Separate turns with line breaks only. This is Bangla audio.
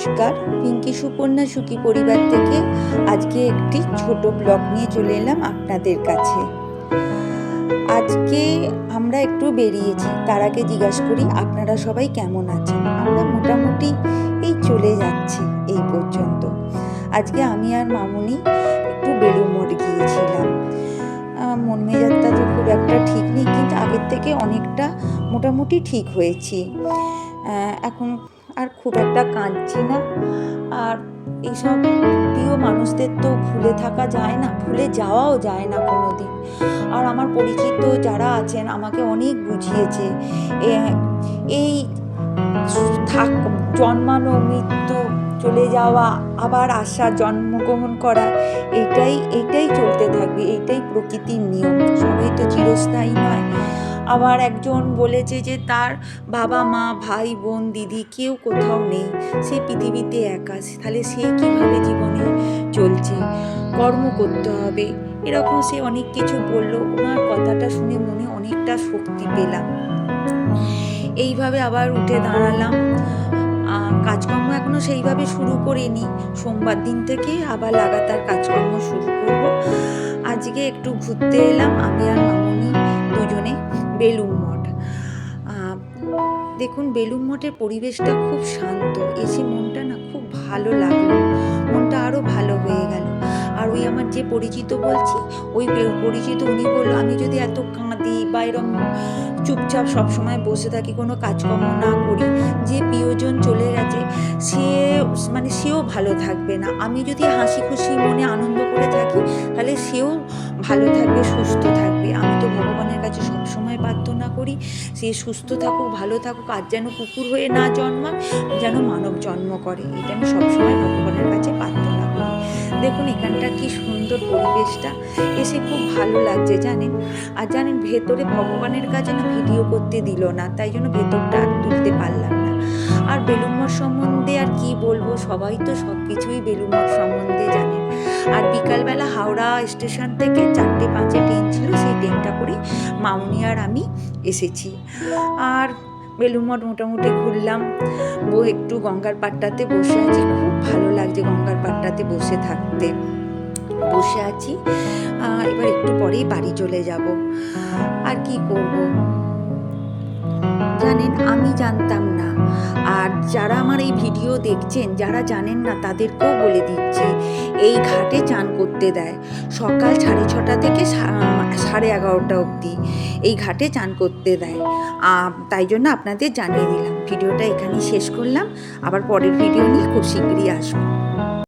নমস্কার, পিঙ্কি সুকন্যা সুখী পরিবার থেকে আজকে একটি ছোট ব্লগ নিয়ে চলে এলাম আপনাদের কাছে। আজকে আমরা একটু বেরিয়েছি, তার আগে জিজ্ঞাসা করি আপনারা সবাই কেমন আছেন। আমরা মোটামুটি এই চলে যাচ্ছি এই পর্যন্ত। আজকে আমি আর মামুনি একটু বেলুড় মঠ গিয়েছিলাম। মন মেজাজটা তো খুব একটা ঠিক নেই, কিন্তু আগের থেকে অনেকটা মোটামুটি ঠিক হয়েছি। এখন আর খুব একটা কাঁদছি না। আর এইসব প্রিয় মানুষদের তো ভুলে থাকা যায় না, ভুলে যাওয়াও যায় না কোনো দিন। আর আমার পরিচিত যারা আছেন আমাকে অনেক বুঝিয়েছে, এই জন্মানো, মৃত্যু, চলে যাওয়া, আবার আসা, জন্মগ্রহণ করা, এইটাই চলতে থাকবে, এইটাই প্রকৃতির নিয়ম। সবাই তো চিরস্থায়ী নয়। আবার একজন বলেছে যে তার বাবা মা, ভাই বোন, দিদি কেউ কোথাও নেই, সে পৃথিবীতে একা। তাহলে সে কীভাবে জীবনে চলছে, কর্ম করতে হবে, এরকম সে অনেক কিছু বলল। ওনার কথাটা শুনে মনে অনেকটা শক্তি পেলাম। এইভাবে আবার উঠে দাঁড়ালাম। কাজকর্ম এখনও সেইভাবে শুরু করিনি, সোমবার দিন থেকে আবার লাগাতার কাজকর্ম শুরু করব। আজকে একটু ঘুরতে এলাম আমি আর মামুনি দুজনে বেলুড় মঠ। দেখুন, বেলুড় মঠের পরিবেশটা খুব শান্ত, এসে মনটা না খুব ভালো লাগলো, মনটা আরও ভালো হয়ে গেল। আর ওই আমার যে পরিচিত বলছি, ওই পরিচিত উনি বললো আমি যদি এত কাঁদি বা এরকম চুপচাপ সবসময় বসে থাকি, কোনো কাজকর্ম না করি, যে প্রিয়জন চলে গেছে সেও ভালো থাকবে না। আমি যদি হাসি খুশি মনে আনন্দ করে থাকি, তাহলে সেও ভালো থাকবে, সুস্থ থাকবে। আমি তো ভগবানের কাছে সবসময় প্রার্থনা করি সে সুস্থ থাকুক, ভালো থাকুক, আর যেন কুকুর হয়ে না জন্মাক, যেন মানব জন্ম করে। এটা আমি সবসময় ভগবানের কাছে প্রার্থনা করি। দেখুন এখানটা কি সুন্দর পরিবেশটা, এসে খুব ভালো লাগছে জানেন। আর জানেন, ভেতরে ভগবানের কাছে না ভিডিও করতে দিল না, তাই জন্য ভেতরটা আর তুলতে পারলাম না। আর বেলুড় মঠ সম্বন্ধে আর কি বলবো, সবাই তো সব কিছুই বেলুড় মঠ সম্বন্ধে জানেন। আর বিকালবেলা হাওড়া স্টেশন থেকে 4:05 ট্রেন ছিল, সেই ট্রেনটা করে মামুনি আর আমি এসেছি। আর বেলুড় মঠ মোটামুটি ঘুরলাম, একটু গঙ্গার পাড়টাতে বসে আছি, খুব ভালো লাগছে গঙ্গার পাড়টাতে বসে থাকতে। বসে আছি, এবার একটু পরেই বাড়ি চলে যাব। আর কি করব জানেন, আমি জানতাম না। আর যারা আমার এই ভিডিও দেখছেন, যারা জানেন না, তাদেরকেও বলে দিচ্ছি, এই ঘাটে চান করতে দেয় সকাল 6:30 থেকে 11:30 অবধি এই ঘাটে চান করতে দেয়। তাই জন্য আপনাদের জানিয়ে দিলাম। ভিডিওটা এখানেই শেষ করলাম, আবার পরের ভিডিও নিয়ে খুব শীঘ্রই আসবো।